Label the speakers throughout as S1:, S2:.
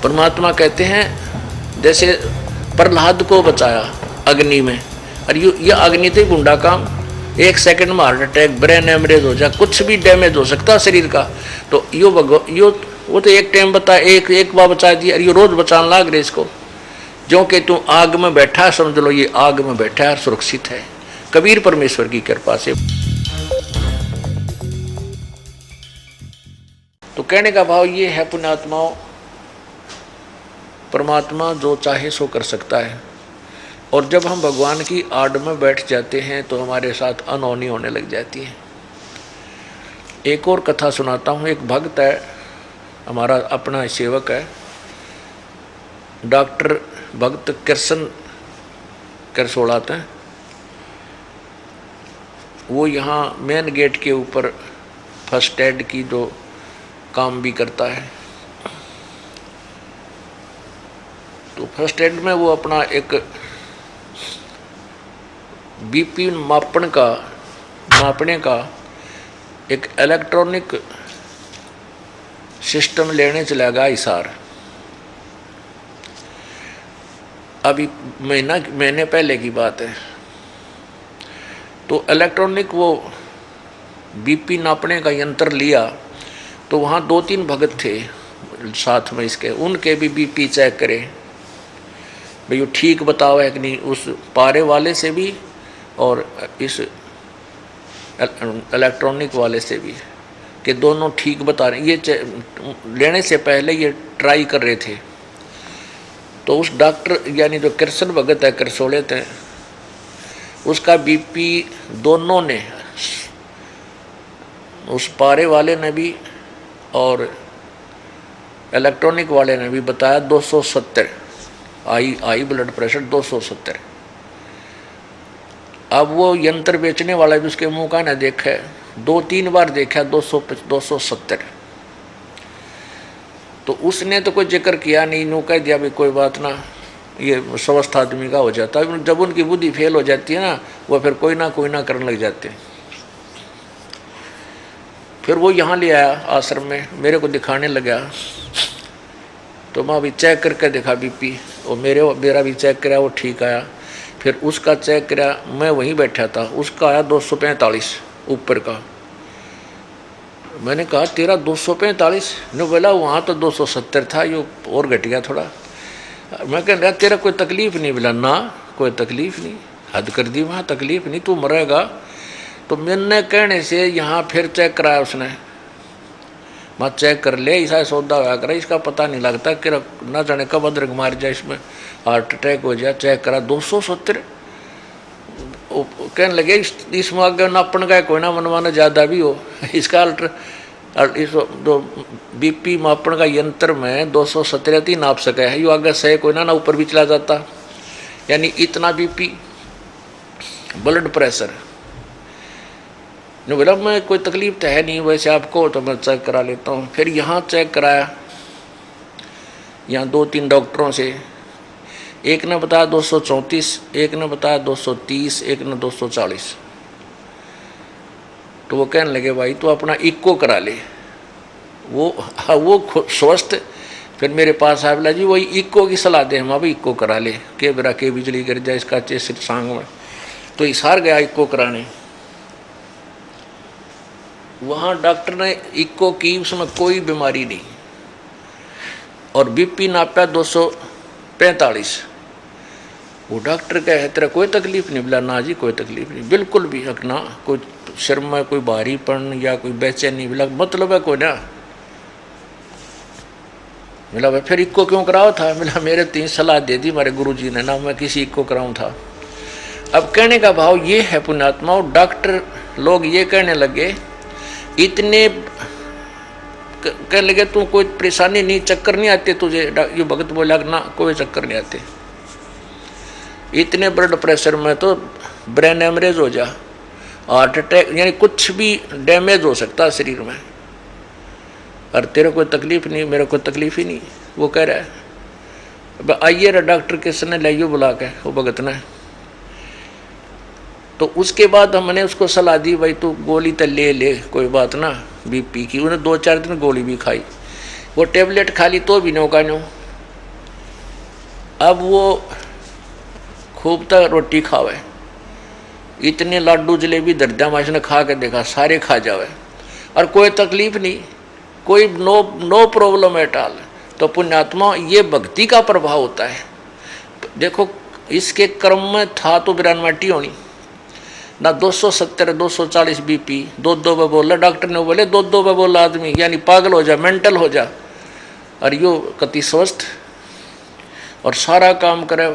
S1: परमात्मा कहते हैं जैसे प्रहलाद को बचाया अग्नि में, और ये अग्नि थी गुंडा काम, 1 सेकंड में हार्ट अटैक, ब्रेन एमरेज हो जाए, कुछ भी डैमेज हो सकता है शरीर का। तो यो वो तो एक टाइम बता, एक बार बचा दिया, और ये रोज बचाने लाग रहे इसको। जो कि तू आग में बैठा है, समझ लो ये आग में बैठा है और सुरक्षित है, कबीर परमेश्वर की कृपा से। तो कहने का भाव ये है पुण्यात्माओं, परमात्मा जो चाहे सो कर सकता है, और जब हम भगवान की आड़ में बैठ जाते हैं तो हमारे साथ अनहोनी होने लग जाती है। एक और कथा सुनाता हूँ। एक भक्त है, हमारा अपना सेवक है, डॉक्टर भक्त कृष्ण करसोड़ाते हैं। वो यहाँ मेन गेट के ऊपर फर्स्ट एड की जो काम भी करता है। तो फर्स्ट एड में वो अपना एक बीपी मापने का एक इलेक्ट्रॉनिक सिस्टम लेने चला गया हिसार। अभी महीने पहले की बात है। तो इलेक्ट्रॉनिक वो बीपी नापने का यंत्र लिया, तो वहाँ 2-3 भगत थे साथ में इसके, उनके भी बीपी चेक करे भाई वो ठीक बताओ है कि नहीं, उस पारे वाले से भी और इस इलेक्ट्रॉनिक वाले से भी, कि दोनों ठीक बता रहे। ये लेने से पहले ये ट्राई कर रहे थे। तो उस डॉक्टर यानी जो कृष्ण भगत है, करसोड़े थे, उसका बीपी दोनों ने, उस पारे वाले ने भी और इलेक्ट्रॉनिक वाले ने भी बताया 270 आई ब्लड प्रेशर 270। अब वो यंत्र बेचने वाला भी उसके मुंह का ना देखा, 2-3 बार देखा 270। तो उसने तो कोई जिक्र किया नहीं, यूँ कह दिया भाई कोई बात ना, ये स्वस्थ आदमी का हो जाता है। जब उनकी बुद्धि फेल हो जाती है ना, वो फिर कोई ना करने लग जाते हैं। फिर वो यहाँ ले आया आश्रम में, मेरे को दिखाने लगा। तो मैं अभी चेक करके देखा बीपी, और मेरा भी चेक कराया, वो ठीक आया। फिर उसका चेक कराया, मैं वहीं बैठा था, उसका आया 245 ऊपर का। मैंने कहा तेरा 245? ने बोला वहाँ तो 270 था, ये और घट गया थोड़ा। मैं कह रहा तेरा कोई तकलीफ नहीं? बोला ना कोई तकलीफ नहीं। हद कर दी, वहाँ तकलीफ नहीं, तू मरेगा। तो मैंने कहने से यहाँ फिर चेक कराया उसने। मैं चेक कर ले, ऐसा सौदा हुआ करे, इसका पता नहीं लगता कि ना जाने कब अदरक मार जाए, इसमें हार्ट अटैक हो जाए। चेक करा 270। कहने लगे इसमें आगे नापन का कोई ना मनवाना ज़्यादा भी हो, इसका इस जो बीपी मापन का यंत्र में 270 ही नाप सके है, यो आगे से कोई ना ऊपर भी चला जाता। यानी इतना बीपी ब्लड प्रेशर। ने बोला मैं कोई तकलीफ तो है नहीं, वैसे आपको तो मैं चेक करा लेता हूँ। फिर यहाँ चेक कराया, यहाँ 2-3 डॉक्टरों से, एक ने बताया 234, एक ने बताया 230, एक ने 240। तो वो कहने लगे भाई तो अपना इक्को करा ले। वो स्वस्थ। फिर मेरे पास आया, बोला जी वही इक्को की सलाह दे, हम अभी इक्को करा ले, के बेरा के बिजली गिर जाए इसका चेस्ट सांग में। तो हिसार गया इक्को कराने। वहाँ डॉक्टर ने इक्को की, उसमें कोई बीमारी नहीं, और बीपी नापा 245। वो डॉक्टर कहे तेरा कोई तकलीफ नहीं? बोला ना जी कोई तकलीफ नहीं, बिल्कुल भी हकना, कोई सिर में कोई भारीपन या कोई बेचैनी, बोला मतलब है कोई ना? बोला भाई फिर इक्को क्यों कराओ था? बोला मेरे 3 सलाह दे दी मेरे गुरुजी ने ना, मैं किसी इक्को कराऊँ था। अब कहने का भाव ये है पुण्यात्मा, डॉक्टर लोग ये कहने लगे, इतने कहने लगे तू कोई परेशानी नहीं, चक्कर नहीं आते तुझे? ये भगत बोला ना कोई चक्कर नहीं आते, इतने ब्लड प्रेशर में तो ब्रेन एमरेज हो जा, हार्ट अटैक, यानी कुछ भी डैमेज हो सकता है शरीर में, और तेरे कोई तकलीफ नहीं, मेरे को तकलीफ ही नहीं। वो कह रहा है अब आइए रे डॉक्टर किसने लाइयो बुला के, वो भगत ने। तो उसके बाद हमने उसको सलाह दी भाई तू गोली तो ले कोई बात ना बीपी की। उन्हें 2-4 दिन गोली भी खाई, वो टेबलेट खा ली तो भी नहीं होगा न्यू, अब वो खूब तक रोटी खावे, इतने लाडू जलेबी दर्दा माश ने खा के देखा, सारे खा जावे और कोई तकलीफ नहीं, कोई नो प्रॉब्लम एट ऑल। तो पुण्यात्मा ये भक्ति का प्रभाव होता है। देखो इसके क्रम में था तो बिरानवाटी होनी ना, 270 240 बीपी, दो पे बोला डॉक्टर ने, बोले दो पे बोला आदमी, यानी पागल हो जा, मेंटल हो जा, और यो कति स्वस्थ और सारा काम करे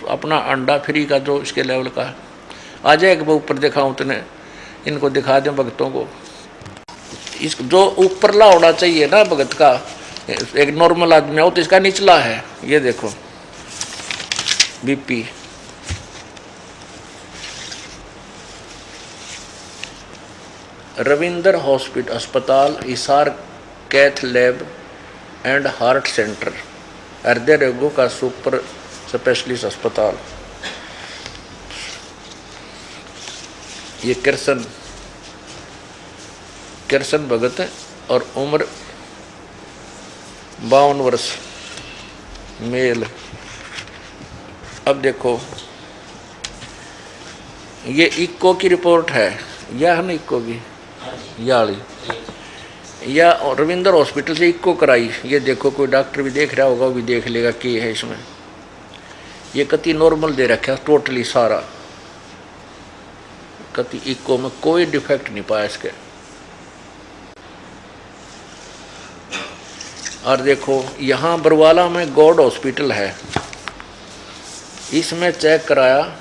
S1: अपना अंडा फ्री का जो इसके लेवल का। आ जाए कि ऊपर दिखाऊं तने, इनको दिखा दें भक्तों को। इस जो ऊपरला होना चाहिए ना भगत का, एक नॉर्मल आदमी हो तो इसका निचला है। ये देखो बीपी, रविंदर हॉस्पिटल अस्पताल, Hisar cath lab and heart centre, हृदय रोगों का सुपर स्पेशलिस्ट अस्पताल। ये कृष्ण भगत है और उम्र 52 वर्ष, मेल। अब देखो ये इक्को की रिपोर्ट है, यह है ना इक्को की, याली या रविंदर हॉस्पिटल से इक्को कराई। ये देखो कोई डॉक्टर भी देख रहा होगा, वो भी देख लेगा कि है इसमें। ये कति नॉर्मल दे रखा है टोटली सारा, कति इक्को में कोई डिफेक्ट नहीं पाया इसके। और देखो यहाँ बरवाला में गॉड हॉस्पिटल है, इसमें चेक कराया,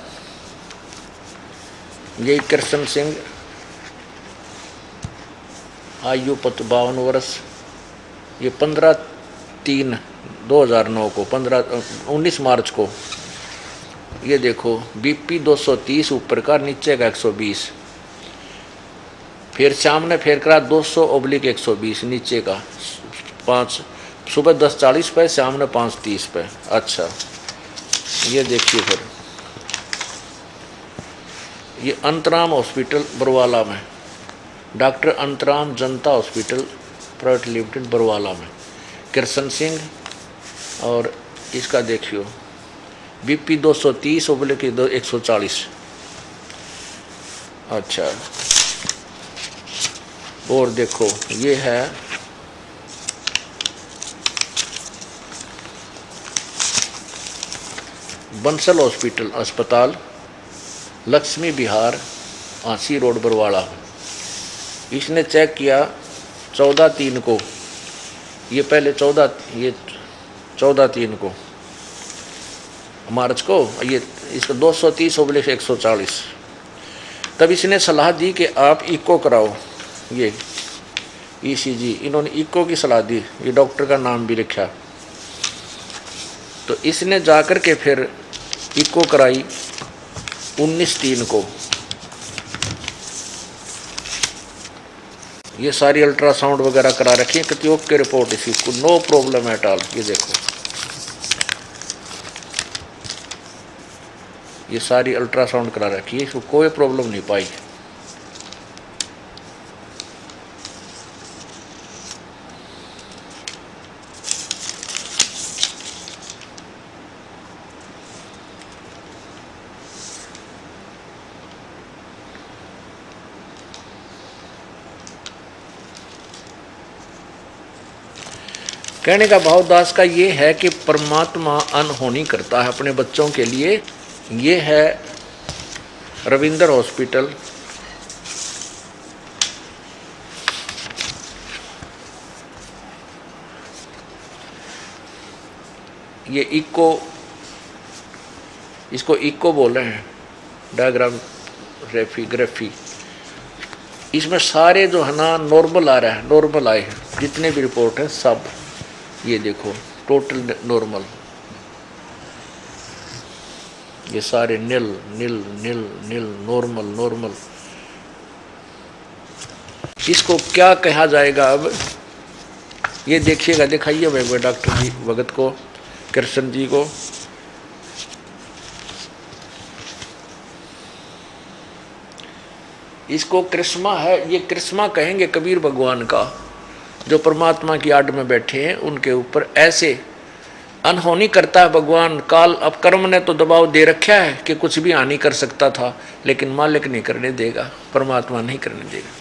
S1: ये कृष्ण सिंह, आयु 52 वर्ष, ये 15/3/2009 को 19 मार्च को। ये देखो बीपी 230 ऊपर का, नीचे का 120, फिर सामने फेर करा 200/120 नीचे का 5, सुबह 10:40 पे, सामने 5:30 पे। अच्छा ये देखिए फिर ये अंतराम हॉस्पिटल बरवाला में, डॉक्टर अंतराम जनता हॉस्पिटल प्राइवेट लिमिटेड बरवाला में, कृष्ण सिंह। और इसका देखियो बीपी 230/140। अच्छा और देखो ये है बंसल हॉस्पिटल अस्पताल, लक्ष्मी विहार, आंसी रोड बरवाला। इसने चेक किया 14/3 को, ये पहले 14/3 को मार्च को, ये इसको 230/140। तब इसने सलाह दी कि आप इको कराओ, ये ईसीजी, इन्होंने इको की सलाह दी, ये डॉक्टर का नाम भी लिखा। तो इसने जाकर के फिर इको कराई 19/3 को। ये सारी अल्ट्रासाउंड वगैरह करा रखी है, कितनी ओके रिपोर्ट इसी को, नो प्रॉब्लम एट ऑल। ये देखो ये सारी अल्ट्रासाउंड करा रखी है, इसको कोई प्रॉब्लम नहीं पाई। कहने का भाव दास का ये है कि परमात्मा अनहोनी करता है अपने बच्चों के लिए। ये है रविंदर हॉस्पिटल, ये इको, इसको इको बोल रहे हैं, डायग्राम ग्राफी। इसमें सारे जो है ना नॉर्मल आ रहा है, नॉर्मल आए हैं जितने भी रिपोर्ट है सब। ये देखो टोटल नॉर्मल, ये सारे नील नील नील नील, नॉर्मल नॉर्मल। इसको क्या कहा जाएगा अब, ये देखिएगा, दिखाइए भाई डॉक्टर जी भगत को, कृष्ण जी को। इसको कृष्मा है, ये कृष्मा कहेंगे कबीर भगवान का, जो परमात्मा की आड़ में बैठे हैं उनके ऊपर ऐसे अनहोनी करता है भगवान। काल अब कर्म ने तो दबाव दे रखा है कि कुछ भी हानि कर सकता था, लेकिन मालिक नहीं करने देगा, परमात्मा नहीं करने देगा।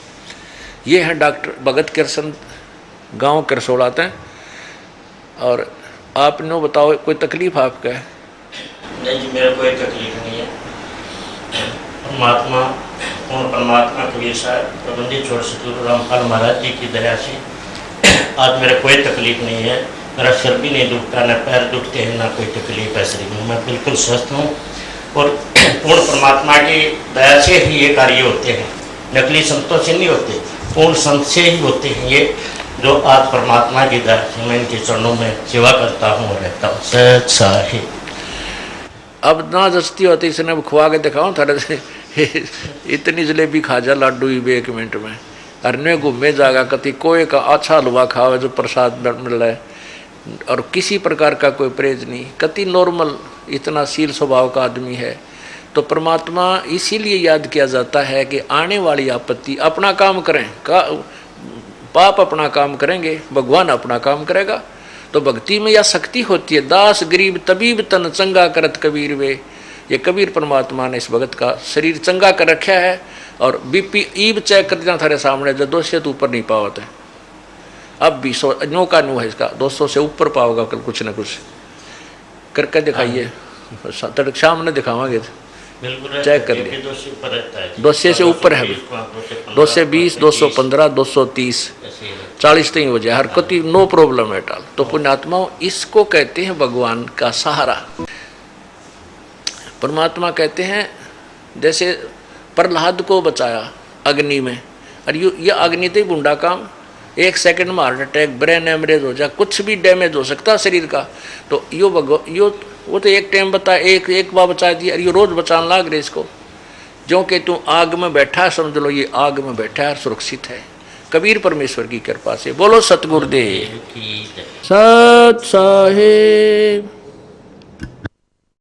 S1: ये है डॉक्टर भगत कृष्ण, गांव करसोड़ाते हैं। और आप नो बताओ, कोई तकलीफ आपका है?
S2: नहीं जी, मेरा कोई तकलीफ नहीं है। परमात्मा और परमात्मा कबीर साहब प्रबंधित छोड़ सतगुरु रामपाल महाराज जी की दया से आज मेरा कोई तकलीफ नहीं है। मेरा सिर भी नहीं दुखता, न पैर दुखते हैं, ना कोई तकलीफ है शरीर में। मैं बिल्कुल स्वस्थ हूँ और पूर्ण परमात्मा की दया से ही ये कार्य होते हैं, नकली संतों से नहीं होते, पूर्ण संत से ही होते हैं ये, जो आज परमात्मा की दया से मैं इनके चरणों में सेवा करता हूँ और रहता हूँ। सच साहिब
S1: अब ना जस्ती होती, इसने खुआ के दिखाऊं थोड़ा से इतनी जलेबी खा जा लाडू ही 1 मिनट में। अरने घूमे जागा कति कोई का अच्छा हलवा खावे जो प्रसाद मिल रहा है, और किसी प्रकार का कोई परहेज नहीं, कति नॉर्मल इतना शील स्वभाव का आदमी है। तो परमात्मा इसीलिए याद किया जाता है कि आने वाली आपत्ति अपना काम करें, पाप अपना काम करेंगे, भगवान अपना काम करेगा। तो भक्ति में यह शक्ति होती है। दास गरीब तबीब तन चंगा करत कबीर वे। ये कबीर परमात्मा ने इस भगत का शरीर चंगा कर रखा है। और बीपी ईब चेक कर देना थारे सामने, जो 200 से ऊपर नहीं पावत है। अब भी 100 नो का नो है इसका, 200 से ऊपर पाओगा कल कुछ ना कुछ करके दिखाइए। तड़क शाम ने दिखावांगे, चेक कर लिए। 200 से ऊपर है, 220, 215, 230, 40 तक हो जाए, हर कति नो प्रॉब्लम है टाल। तो पुण्यात्माओं, इसको कहते हैं भगवान का सहारा। परमात्मा कहते हैं जैसे प्रहलाद को बचाया अग्नि में, और ये अग्नि तो बूंदा काम, 1 सेकंड में हार्ट अटैक, ब्रेन एमरेज हो जाए, कुछ भी डैमेज हो सकता है शरीर का। तो यो वो तो एक टाइम बता, एक बार बचा दिया, और ये रोज बचाने लाग रहे इसको। जो कि तू आग में बैठा है, समझ लो ये आग में बैठा है, सुरक्षित है कबीर परमेश्वर की कृपा से। बोलो सतगुरुदेव सत साहिब।